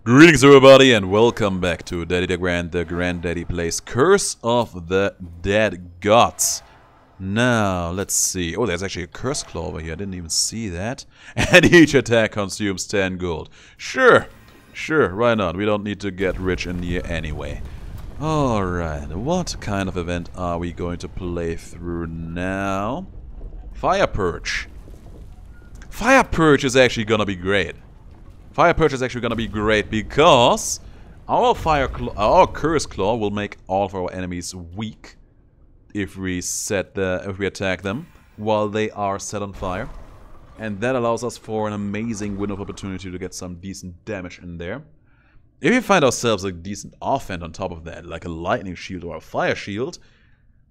Greetings everybody and welcome back to Daddy DeGrand, the Granddaddy plays Curse of the Dead Gods. Now, let's see. Oh, there's actually a curse claw over here. I didn't even see that. And each attack consumes 10 gold. Sure, why not? We don't need to get rich in here anyway. Alright, what kind of event are we going to play through now? Fire Purge. Fire Purge is actually gonna be great. Fire Purge is actually gonna be great because our Curse Claw will make all of our enemies weak if we attack them while they are set on fire, and that allows us for an amazing window of opportunity to get some decent damage in there. If we find ourselves a decent offhand on top of that, like a lightning shield or a fire shield,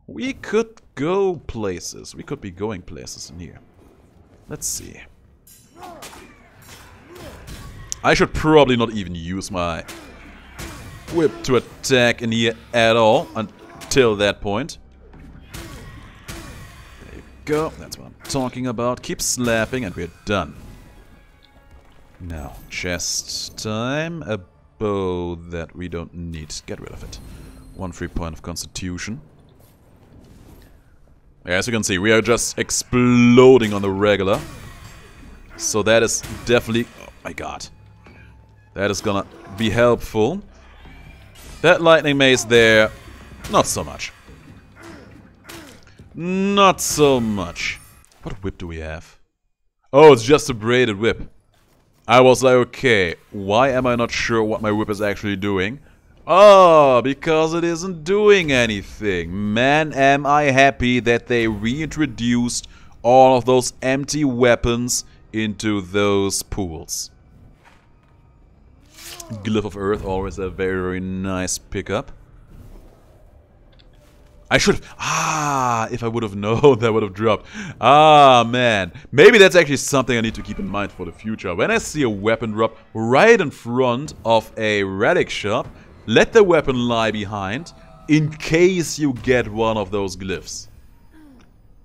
we could go places. We could be going places in here. Let's see. I should probably not even use my whip to attack in here at all until that point. There you go. That's what I'm talking about. Keep slapping and we're done. Now, chest time. A bow that we don't need. Get rid of it. 1 free point of constitution. As you can see, we are just exploding on the regular. So that is definitely... Oh my god. That is gonna be helpful. That lightning mace there, not so much. Not so much. What whip do we have? Oh, it's just a braided whip. I was like, okay, why am I not sure what my whip is actually doing? Oh, because it isn't doing anything. Man, am I happy that they reintroduced all of those empty weapons into those pools. Glyph of Earth, always a very, very nice pickup. I should have... if I would have known, that would have dropped. Man. Maybe that's actually something I need to keep in mind for the future. When I see a weapon drop right in front of a relic shop, let the weapon lie behind in case you get one of those glyphs.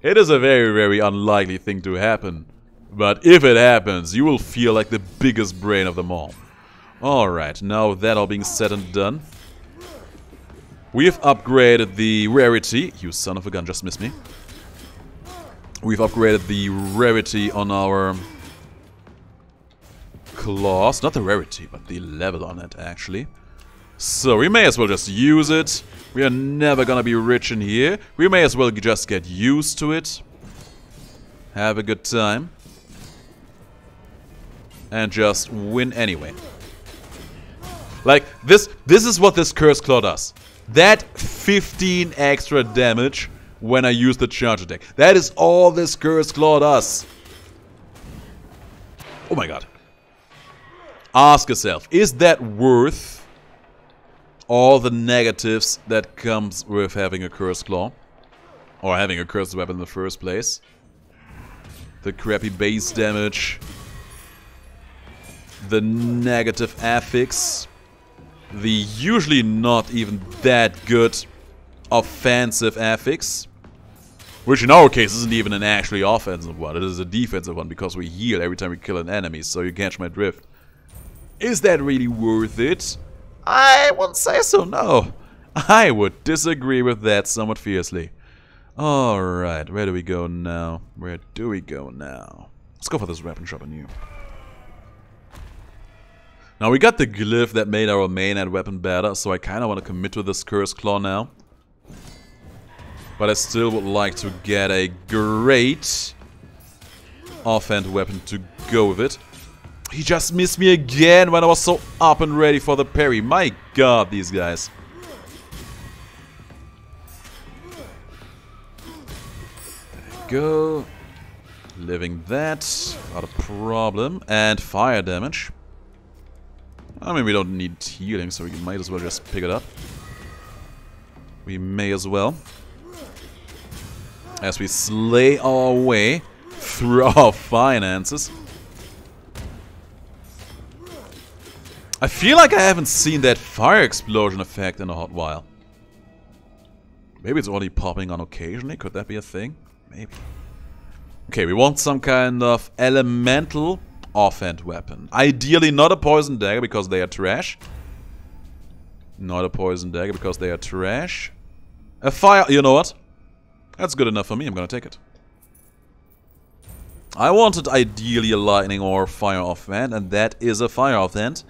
It is a very, very unlikely thing to happen. But if it happens, you will feel like the biggest brain of them all. Alright, now that all being said and done, we've upgraded the rarity. You son of a gun, just missed me. We've upgraded the rarity on our claws. Not the rarity, but the level on it, actually. So we may as well just use it. We are never gonna be rich in here. We may as well just get used to it. Have a good time. And just win anyway. Like, this is what this Curse Claw does. That 15 extra damage when I use the charge attack. That is all this Curse Claw does. Oh my god. Ask yourself, is that worth all the negatives that comes with having a Curse Claw? Or having a cursed weapon in the first place? The crappy base damage. The negative affix. The usually not even that good offensive affix, which in our case isn't even an actually offensive one, it is a defensive one because we heal every time we kill an enemy, so you catch my drift. Is that really worth it? I wouldn't say so, no. I would disagree with that somewhat fiercely. Alright, where do we go now? Where do we go now? Let's go for this weapon shop in here. Now we got the glyph that made our main weapon better, so I kind of want to commit to this Curse Claw now. But I still would like to get a great offhand weapon to go with it. He just missed me again when I was so up and ready for the parry. My god, these guys. There you go. Living that, not a problem. And fire damage. I mean, we don't need healing, so we might as well just pick it up. We may as well. As we slay our way through our finances. I feel like I haven't seen that fire explosion effect in a hot while. Maybe it's only popping on occasionally. Could that be a thing? Maybe. Okay, we want some kind of elemental offhand weapon. Ideally not a poison dagger because they are trash. Not a poison dagger because they are trash. A fire... You know what? That's good enough for me. I'm gonna take it. I wanted ideally a lightning or fire offhand, and that is a fire offhand.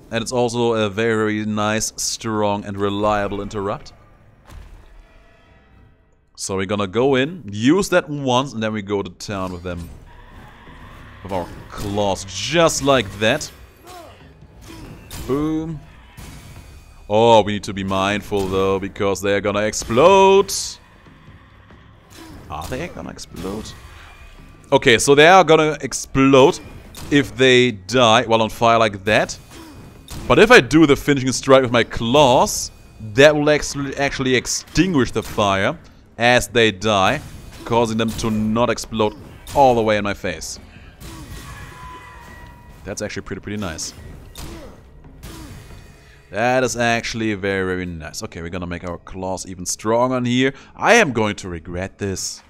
And it's also a very nice, strong, and reliable interrupt. So we're gonna go in, use that once, and then we go to town with them. With our claws, just like that. Boom. Oh, we need to be mindful though, because they're gonna explode. Are they gonna explode? Okay, so they are gonna explode if they die while on fire like that. But if I do the finishing strike with my claws, that will actually extinguish the fire as they die, causing them to not explode all the way in my face. That's actually pretty nice. That is actually very nice. Okay, we're gonna make our claws even stronger on here. I am going to regret this.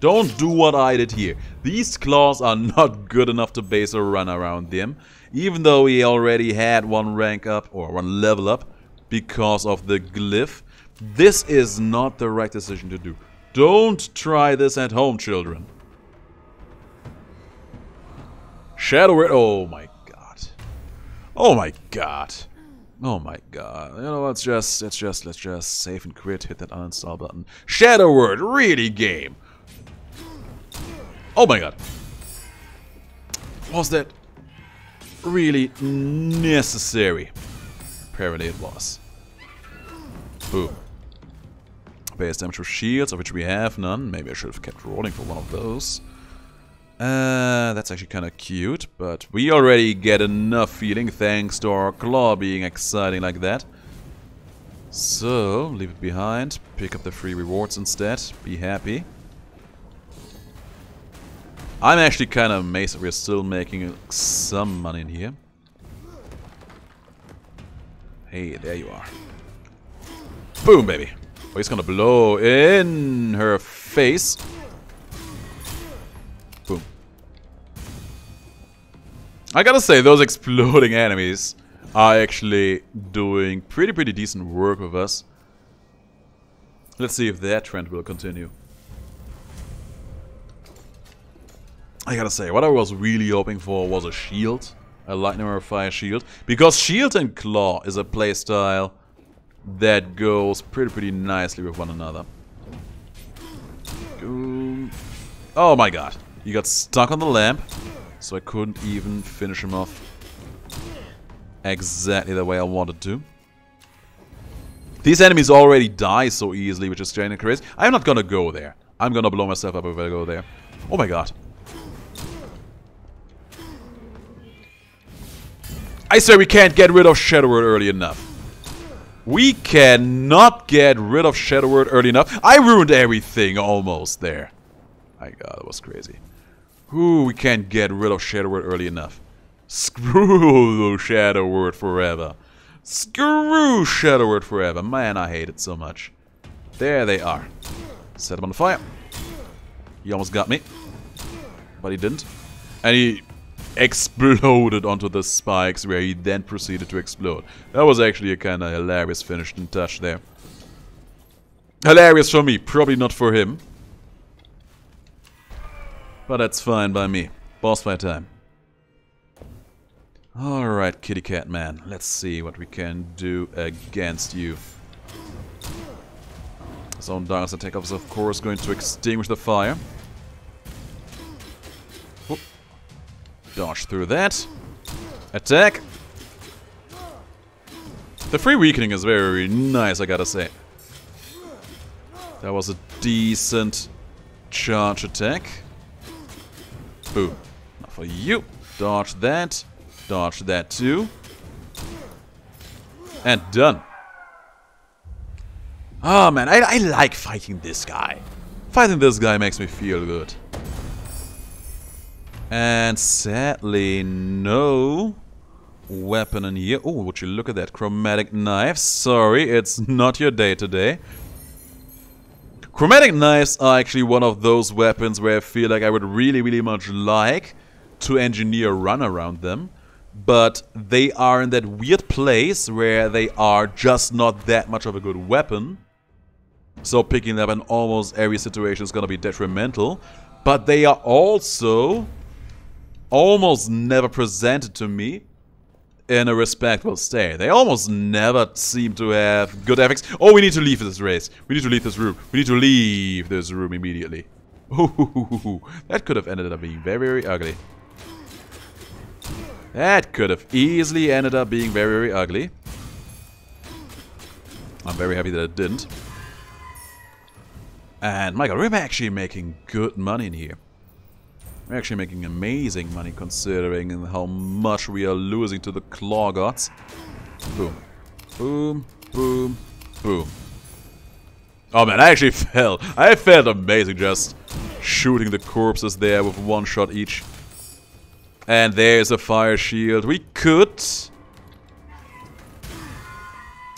Don't do what I did here. These claws are not good enough to base a run around them. Even though we already had one rank up, or one level up, because of the glyph. This is not the right decision to do. Don't try this at home, children. Shadow Word. Oh my god. Oh my god. Oh my god. You know, let's just save and quit, hit that uninstall button. Shadow Word, really game. Oh my god. Was that really necessary? Apparently it was. Boom. Base damage with shields, of which we have none. Maybe I should have kept rolling for one of those. That's actually kind of cute, but we already get enough feeling thanks to our claw being exciting like that. So, leave it behind. Pick up the free rewards instead. Be happy. I'm actually kind of amazed that we're still making some money in here. Hey, there you are. Boom, baby. Oh, he's gonna blow in her face. Boom. I gotta say, those exploding enemies are actually doing pretty decent work with us. Let's see if that trend will continue. I gotta say, what I was really hoping for was a shield. A lightning or a fire shield. Because shield and claw is a playstyle that goes pretty nicely with one another. Boom. Oh my god. He got stuck on the lamp. So I couldn't even finish him off exactly the way I wanted to. These enemies already die so easily, which is kind of crazy. I'm not gonna go there. I'm gonna blow myself up if I go there. Oh my god. I swear we can't get rid of Shadow Word early enough. We cannot get rid of Shadow Word early enough. I ruined everything almost there. My god, that was crazy. Ooh, we can't get rid of Shadow Word early enough. Screw Shadow Word forever. Screw Shadow Word forever. Man, I hate it so much. There they are. Set him on fire. He almost got me. But he didn't. And he exploded onto the spikes where he then proceeded to explode. That was actually a kind of hilarious finishing touch there. Hilarious for me, probably not for him. But that's fine by me. Boss fight time. Alright, kitty cat man. Let's see what we can do against you. Zone Darkness attack is of course going to extinguish the fire. Whoop. Dodge through that. Attack. The free weakening is very nice, I gotta say. That was a decent charge attack. Boom. Now for you. Dodge that. Dodge that too. And done. Oh man, I like fighting this guy. Fighting this guy makes me feel good. And sadly, no weapon in here. Oh, would you look at that chromatic knife. Sorry, it's not your day today. Chromatic knives are actually one of those weapons where I feel like I would really much like to engineer a run around them, but they are in that weird place where they are just not that much of a good weapon. So picking them up in almost every situation is going to be detrimental. But they are also almost never presented to me in a respectable state. They almost never seem to have good effects. Oh, we need to leave this race. We need to leave this room. We need to leave this room immediately. Ooh, that could have ended up being very, very ugly. That could have easily ended up being very, very ugly. I'm very happy that it didn't. And my god, we're actually making good money in here. We're actually making amazing money considering how much we are losing to the claw gods. Boom. Boom. Boom. Boom. Oh man, I felt amazing just shooting the corpses there with one shot each. And there's a fire shield. We could.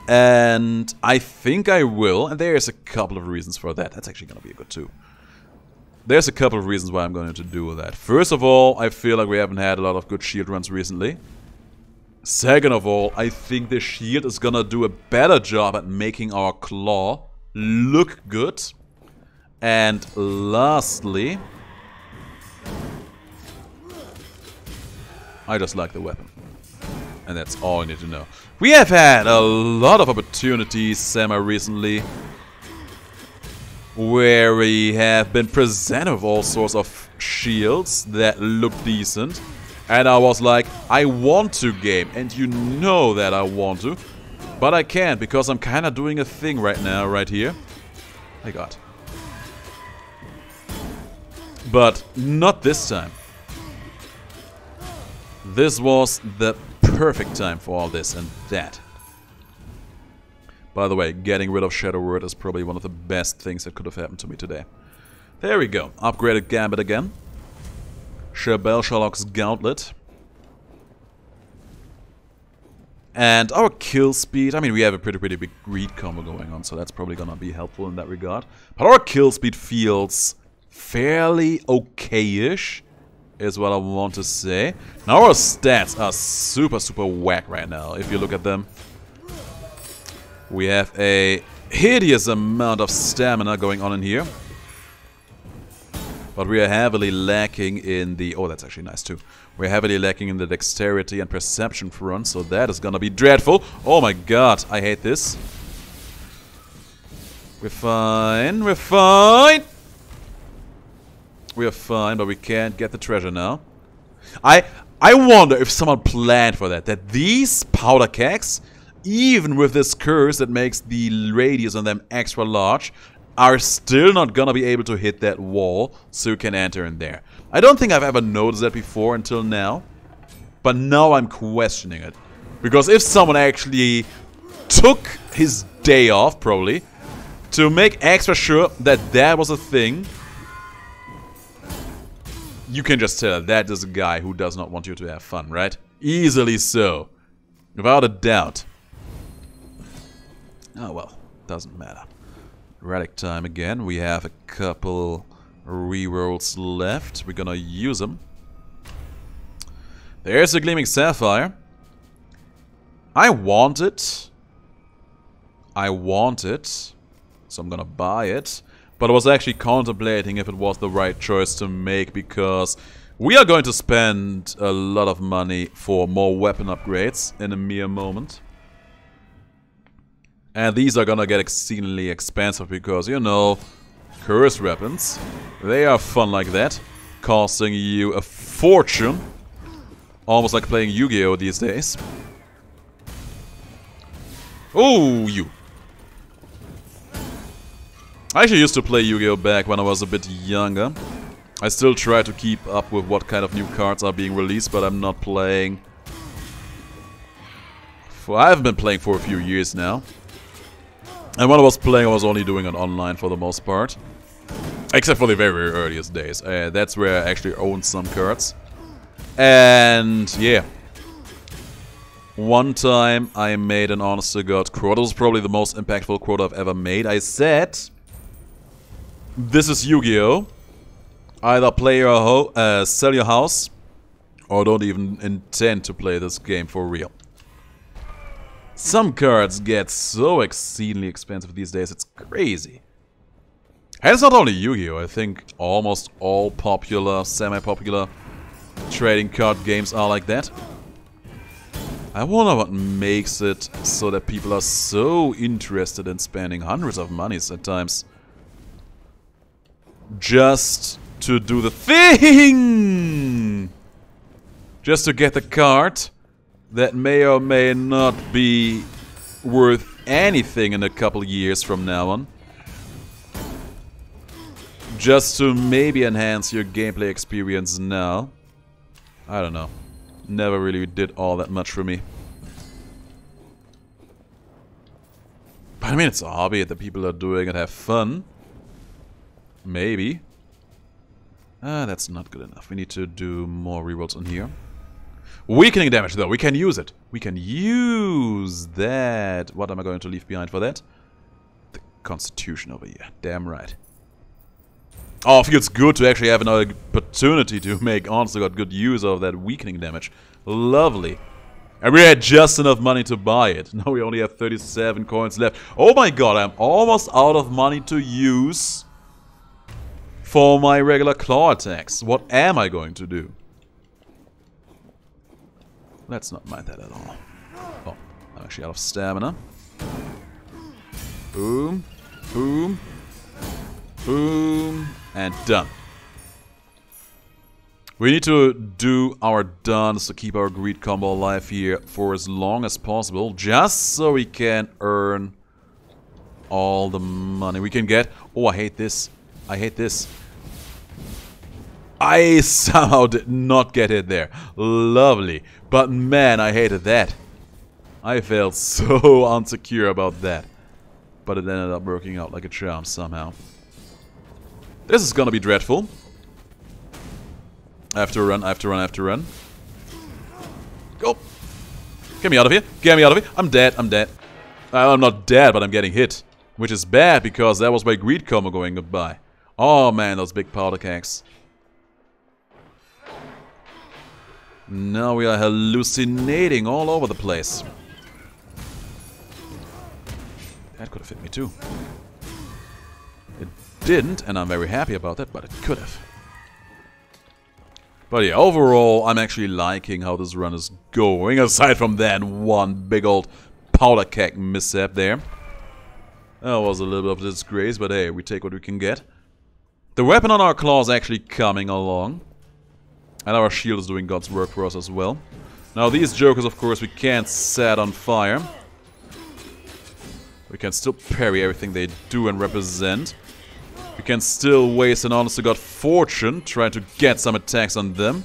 And I think I will. And there's a couple of reasons for that. That's actually going to be a good too. There's a couple of reasons why I'm going to do that. First of all, I feel like we haven't had a lot of good shield runs recently. Second of all, I think the shield is going to do a better job at making our claw look good. And lastly, I just like the weapon. And that's all I need to know. We have had a lot of opportunities semi-recently where we have been presented with all sorts of shields that look decent. And I was like, I want to game, and you know that I want to. But I can't, because I'm kind of doing a thing right now, right here. My god. But not this time. This was the perfect time for all this and that. By the way, getting rid of Shadow Word is probably one of the best things that could have happened to me today. There we go. Upgraded Gambit again. Shabelle Sherlock's Gauntlet. And our kill speed. I mean, we have a pretty big greed combo going on, so that's probably gonna be helpful in that regard. But our kill speed feels fairly okay-ish, is what I want to say. Now our stats are super whack right now, if you look at them. We have a hideous amount of stamina going on in here. But we are heavily lacking in the... Oh, that's actually nice too. We're heavily lacking in the dexterity and perception front, so that is gonna be dreadful. Oh my god, I hate this. We're fine, we're fine! We are fine, but we can't get the treasure now. I wonder if someone planned for that. That these powder kegs, even with this curse that makes the radius on them extra large, are still not gonna be able to hit that wall, so you can enter in there. I don't think I've ever noticed that before until now. But now I'm questioning it. Because if someone actually took his day off, probably, to make extra sure that that was a thing... You can just tell that is a guy who does not want you to have fun, right? Easily so. Without a doubt. Oh well, doesn't matter. Relic time again. We have a couple rerolls left. We're gonna use them. There's a Gleaming Sapphire. I want it. I want it. So I'm gonna buy it. But I was actually contemplating if it was the right choice to make, because we are going to spend a lot of money for more weapon upgrades in a mere moment. And these are gonna get exceedingly expensive because, you know, curse weapons, they are fun like that, costing you a fortune. Almost like playing Yu-Gi-Oh! These days. Oh, you. I actually used to play Yu-Gi-Oh! Back when I was a bit younger. I still try to keep up with what kind of new cards are being released, but I'm not playing... I haven't been playing for a few years now. And when I was playing, I was only doing it online for the most part. Except for the very earliest days. That's where I actually owned some cards. And yeah. One time I made an honest-to-God quote. It was probably the most impactful quote I've ever made. I said... This is Yu-Gi-Oh! Either play your sell your house, Or don't even intend to play this game for real. Some cards get so exceedingly expensive these days, it's crazy. And it's not only Yu-Gi-Oh! I think almost all popular, semi-popular trading card games are like that. I wonder what makes it so that people are so interested in spending hundreds of monies at times just to do the thing! Just to get the card that may or may not be worth anything in a couple years from now on. Just to maybe enhance your gameplay experience now. I don't know. Never really did all that much for me. But I mean, it's obvious that people are doing it, have fun. Maybe. That's not good enough. We need to do more rerolls on here. Weakening damage, though. We can use it. We can use that. What am I going to leave behind for that? The Constitution over here. Damn right. Oh, it feels good to actually have another opportunity to make honestly got good use of that weakening damage. Lovely. And we had just enough money to buy it. Now we only have 37 coins left. Oh my god, I'm almost out of money to use for my regular claw attacks. What am I going to do? Let's not mind that at all. Oh, I'm actually out of stamina. Boom. Boom. Boom. And done. We need to do our duns to keep our greed combo alive here for as long as possible, just so we can earn all the money we can get. Oh, I hate this. I hate this. I somehow did not get it there. Lovely. But man, I hated that. I felt so unsecure about that. But it ended up working out like a charm somehow. This is gonna be dreadful. I have to run, I have to run, I have to run. Go! Get me out of here, get me out of here. I'm dead, I'm dead. I'm not dead, but I'm getting hit. Which is bad, because that was my greed combo going goodbye. Oh man, those big powder kegs. Now we are hallucinating all over the place. That could have hit me too. It didn't, and I'm very happy about that, but it could have. But yeah, overall, I'm actually liking how this run is going, aside from that one big old powder keg mishap there. That was a little bit of a disgrace, but hey, we take what we can get. The weapon on our claw is actually coming along. And our shield is doing God's work for us as well. Now these jokers, of course, we can't set on fire. We can still parry everything they do and represent. We can still waste an honest to God fortune trying to get some attacks on them.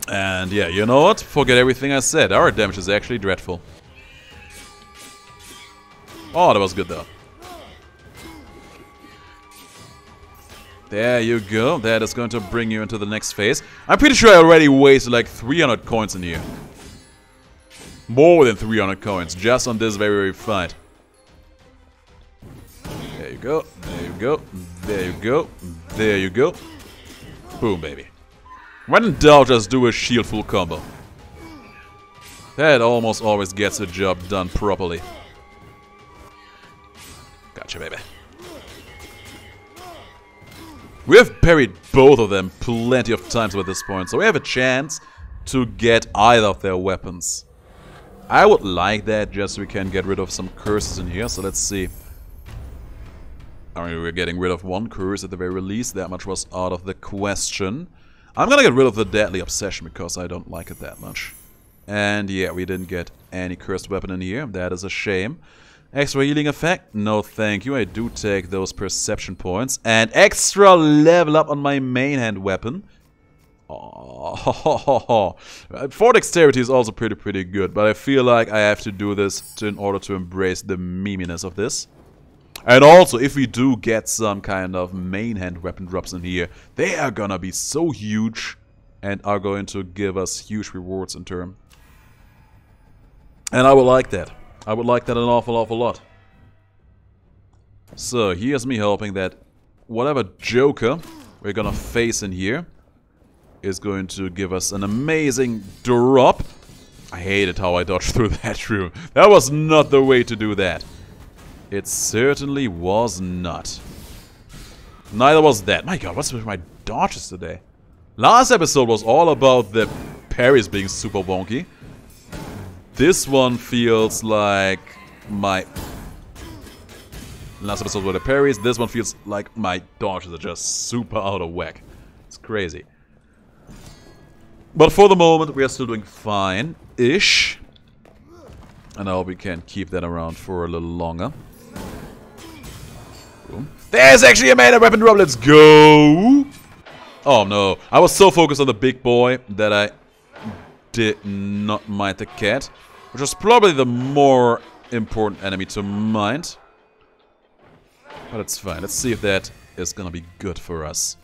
And yeah, you know what? Forget everything I said. Our damage is actually dreadful. Oh, that was good though. There you go. That is going to bring you into the next phase. I'm pretty sure I already wasted like 300 coins in here. More than 300 coins just on this very fight. There you go. There you go. There you go. There you go. Boom, baby. When in doubt, just do a shield full combo. That almost always gets the job done properly. Gotcha, baby. We have parried both of them plenty of times at this point, so we have a chance to get either of their weapons. I would like that just so we can get rid of some curses in here, so let's see. I mean, we're getting rid of one curse at the very least, that much was out of the question. I'm gonna get rid of the Deadly Obsession because I don't like it that much. And yeah, we didn't get any cursed weapon in here, that is a shame. Extra healing effect? No thank you, I do take those perception points. And extra level up on my main hand weapon. Oh, for dexterity is also pretty good, but I feel like I have to do this in order to embrace the meminess of this. And also, if we do get some kind of main hand weapon drops in here, they are gonna be so huge and are going to give us huge rewards in turn. And I would like that. I would like that an awful lot. So, here's me hoping that whatever Joker we're gonna face in here is going to give us an amazing drop. I hated how I dodged through that room. That was not the way to do that. It certainly was not. Neither was that. My god, what's with my dodges today? Last episode was all about the parries being super wonky. This one feels like my... Last episode were the parries. This one feels like my dodges are just super out of whack. It's crazy. But for the moment, we are still doing fine-ish. And I hope we can keep that around for a little longer. Boom. There's actually a mainhub weapon drop. Let's go! Oh no. I was so focused on the big boy that I did not mind the cat. Which was probably the more important enemy to mind. But it's fine. Let's see if that is gonna be good for us.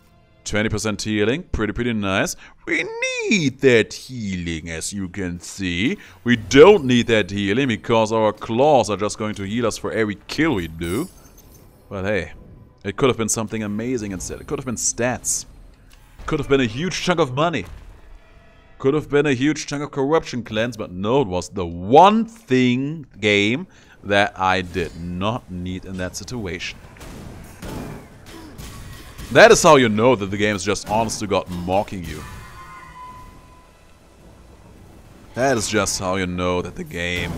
20% healing. Pretty nice. We need that healing, as you can see. We don't need that healing because our claws are just going to heal us for every kill we do. But hey, it could have been something amazing instead. It could have been stats. Could have been a huge chunk of money. Could have been a huge chunk of corruption cleanse, but no, it was the one thing game that I did not need in that situation. That is how you know that the game is just honest to God mocking you. That is just how you know that the game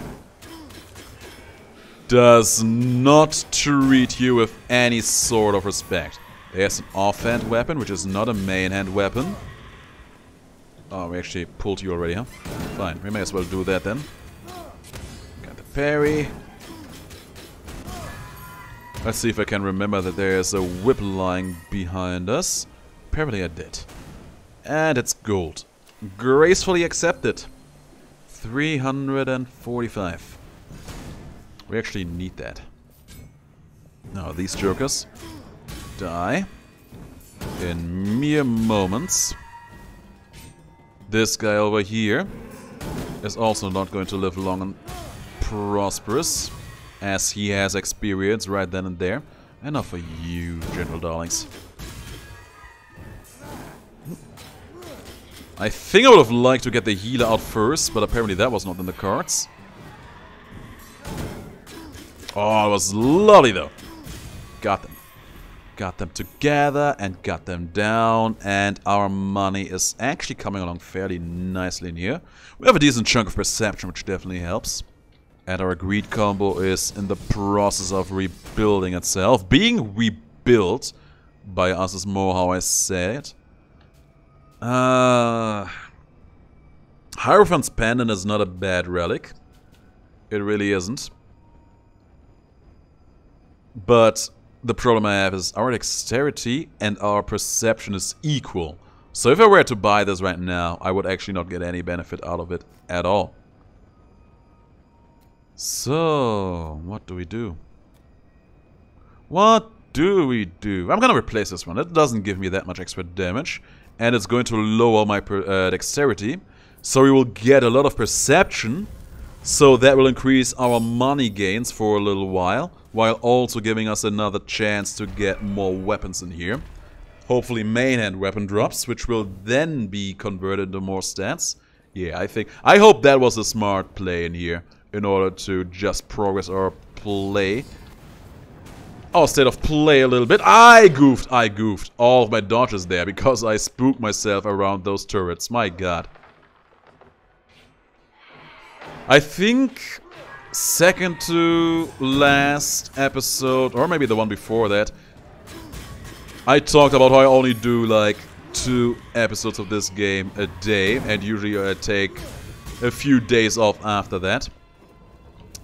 does not treat you with any sort of respect. There's an offhand weapon, which is not a main hand weapon. Oh, we actually pulled you already, huh? Fine, we may as well do that then. Got the parry. Let's see if I can remember that there's a whip lying behind us. Apparently I did. And it's gold. Gracefully accepted. 345. We actually need that. Now these jokers die in mere moments. This guy over here is also not going to live long and prosperous, as he has experience right then and there. Enough for you, gentle darlings. I think I would have liked to get the healer out first, but apparently that was not in the cards. Oh, it was lovely though. Got them. Got them together and got them down, and our money is actually coming along fairly nicely in here. We have a decent chunk of perception, which definitely helps. And our greed combo is in the process of rebuilding itself. Being rebuilt by us is more how I say it. Hierophant's Pendant is not a bad relic. It really isn't. But the problem I have is our dexterity and our perception is equal. So if I were to buy this right now, I would actually not get any benefit out of it at all. So, what do we do? What do we do? I'm gonna replace this one. It doesn't give me that much extra damage. And it's going to lower my dexterity. So we will get a lot of perception. So that will increase our money gains for a little while also giving us another chance to get more weapons in here. Hopefully main hand weapon drops, which will then be converted into more stats. Yeah, I hope that was a smart play in here, in order to just progress our play. Oh, state of play a little bit. I goofed all of my dodges there because I spooked myself around those turrets. My god. I think second to last episode, or maybe the one before that, I talked about how I only do like 2 episodes of this game a day, and usually I take a few days off after that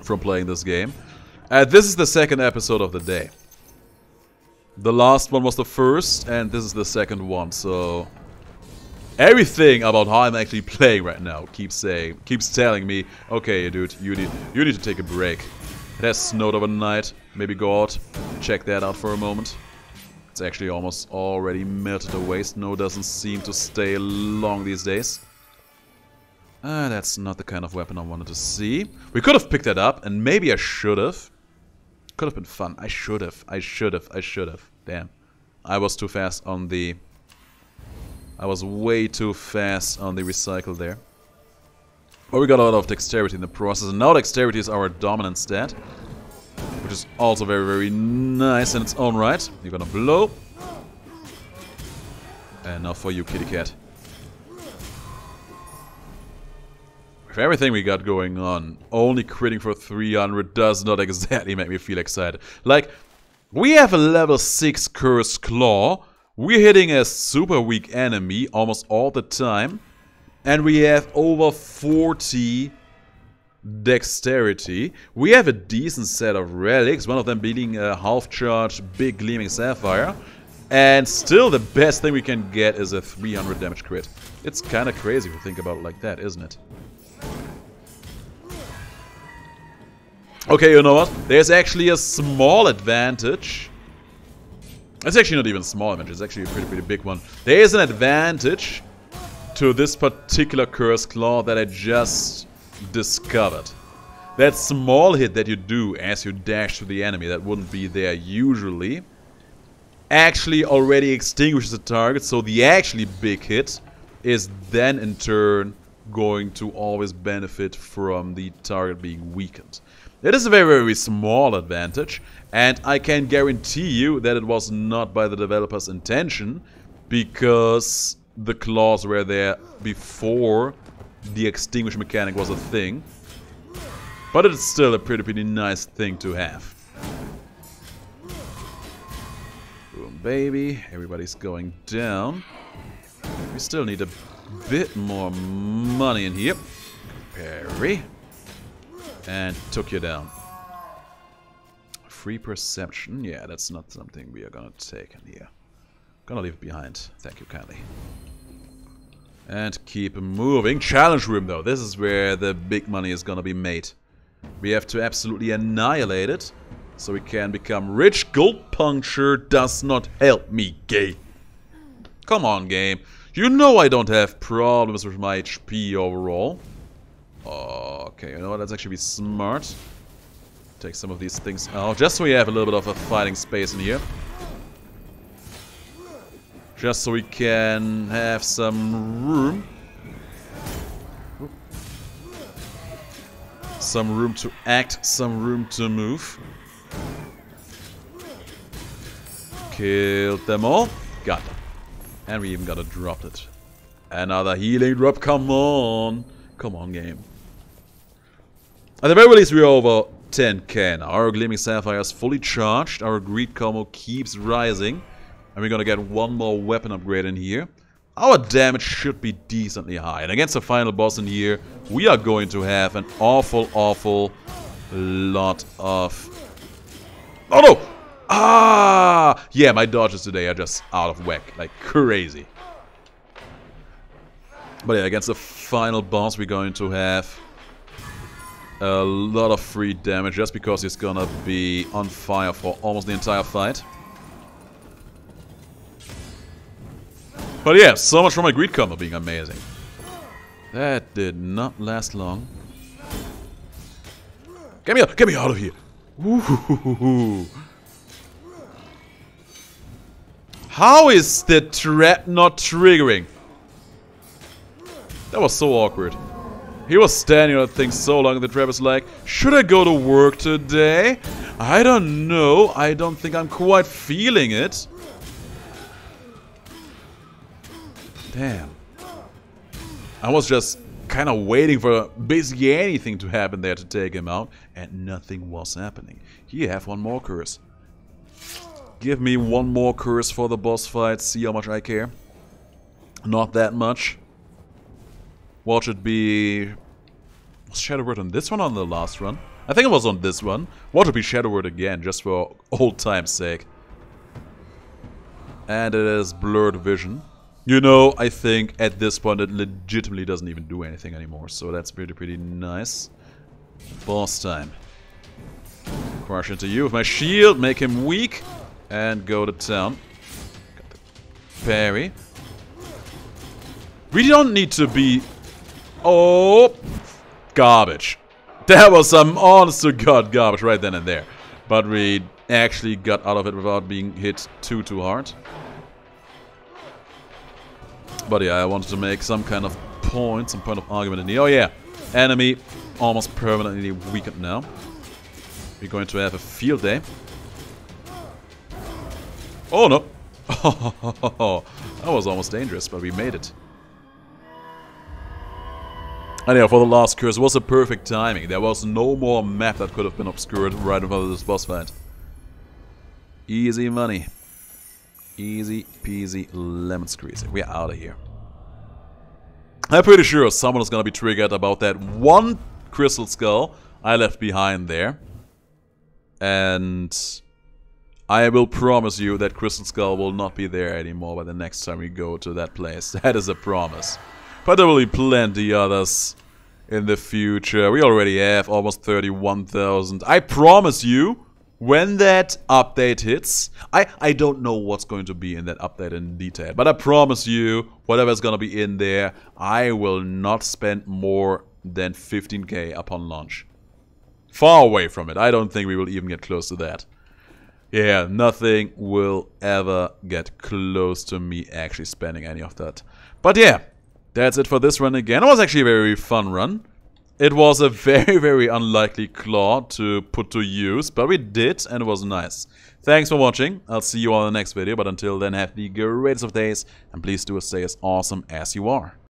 from playing this game. This is the second episode of the day. The last one was the first, and this is the second one, so everything about how I'm actually playing right now keeps telling me, okay, dude, you need to take a break. It has snowed overnight. Maybe go out, check that out for a moment. It's actually almost already melted away. Snow doesn't seem to stay long these days. That's not the kind of weapon I wanted to see. We could have picked that up, and maybe I should have. Could have been fun. I should have. Damn. I was too fast on the I was way too fast on the recycle there. But we got a lot of dexterity in the process, and now dexterity is our dominant stat, which is also very, very nice in its own right. You're gonna blow. And now for you, kitty cat. With everything we got going on, only critting for 300 does not exactly make me feel excited. Like, we have a level 6 Cursed Claw, we're hitting a super weak enemy almost all the time, and we have over 40 dexterity. We have a decent set of relics, one of them being a half-charged big gleaming sapphire, and still the best thing we can get is a 300 damage crit. It's kind of crazy to think about it like that, isn't it? Okay, you know what? There's actually a small advantage. It's actually not even a small advantage, it's actually a pretty big one. There is an advantage to this particular Cursed Claw that I just discovered. That small hit that you do as you dash to the enemy, that wouldn't be there usually, actually already extinguishes the target, so the actually big hit is then in turn going to always benefit from the target being weakened. It is a very, very small advantage, and I can guarantee you that it was not by the developer's intention, because the claws were there before the extinguish mechanic was a thing. But it's still a pretty nice thing to have. Boom, baby. Everybody's going down. We still need a bit more money in here. Parry. And took you down. Free perception. Yeah, that's not something we are gonna take in here. Gonna leave it behind. Thank you kindly. And keep moving. Challenge room though. This is where the big money is gonna be made. We have to absolutely annihilate it so we can become rich. Gold puncture does not help me, game. Come on, game. You know I don't have problems with my HP overall. Okay, you know what? Let's actually be smart. Take some of these things out, just so we have a little bit of a fighting space in here. Just so we can have some room. Some room to act, some room to move. Killed them all. Got them. And we even got a drop it. Another healing drop, come on. Come on, game. At the very least, we're over 10k now. Our Gleaming Sapphire is fully charged. Our Greed combo keeps rising. And we're gonna get one more weapon upgrade in here. Our damage should be decently high. And against the final boss in here, we are going to have an awful lot of... Oh no! Ah! Yeah, my dodges today are just out of whack. Like crazy. But yeah, against the final boss, we're going to have a lot of free damage just because he's gonna be on fire for almost the entire fight. But yeah, so much for my greed combo being amazing. That did not last long. Get me out of here! Ooh. How is the trap not triggering? That was so awkward. He was standing on that thing so long and the trap is like, should I go to work today? I don't know. I don't think I'm quite feeling it. Damn. I was just kind of waiting for basically anything to happen there to take him out, and nothing was happening. Here, have one more curse. Give me one more curse for the boss fight, see how much I care. Not that much. What should be... Was Shadow Word on this one or on the last run? I think it was on this one. What should be Shadow Word again, just for old time's sake. And it is Blurred Vision. You know, I think at this point it legitimately doesn't even do anything anymore, so that's pretty nice. Boss time. Crush into you with my shield, make him weak, and go to town. Got the parry. We don't need to be... Oh! Garbage. That was some honest to God garbage right then and there. But we actually got out of it without being hit too hard. But yeah, I wanted to make some kind of point, some point of argument in here. Oh yeah, enemy almost permanently weakened now. We're going to have a field day. Oh no! That was almost dangerous, but we made it. And yeah, for the last curse, it was a perfect timing. There was no more map that could have been obscured right in front of this boss fight. Easy money. Easy peasy lemon squeezy. We're out of here. I'm pretty sure someone is gonna be triggered about that one crystal skull I left behind there. And I will promise you that crystal skull will not be there anymore by the next time we go to that place. That is a promise. But there will be plenty others in the future. We already have almost 31,000. I promise you, when that update hits, I don't know what's going to be in that update in detail, but I promise you, whatever's gonna be in there, I will not spend more than 15k upon launch. Far away from it. I don't think we will even get close to that. Yeah, nothing will ever get close to me actually spending any of that. But yeah, that's it for this run again. It was actually a very fun run. It was a very, very unlikely claw to put to use, but we did, and it was nice. Thanks for watching. I'll see you all in the next video, but until then, have the greatest of days, and please do stay as awesome as you are.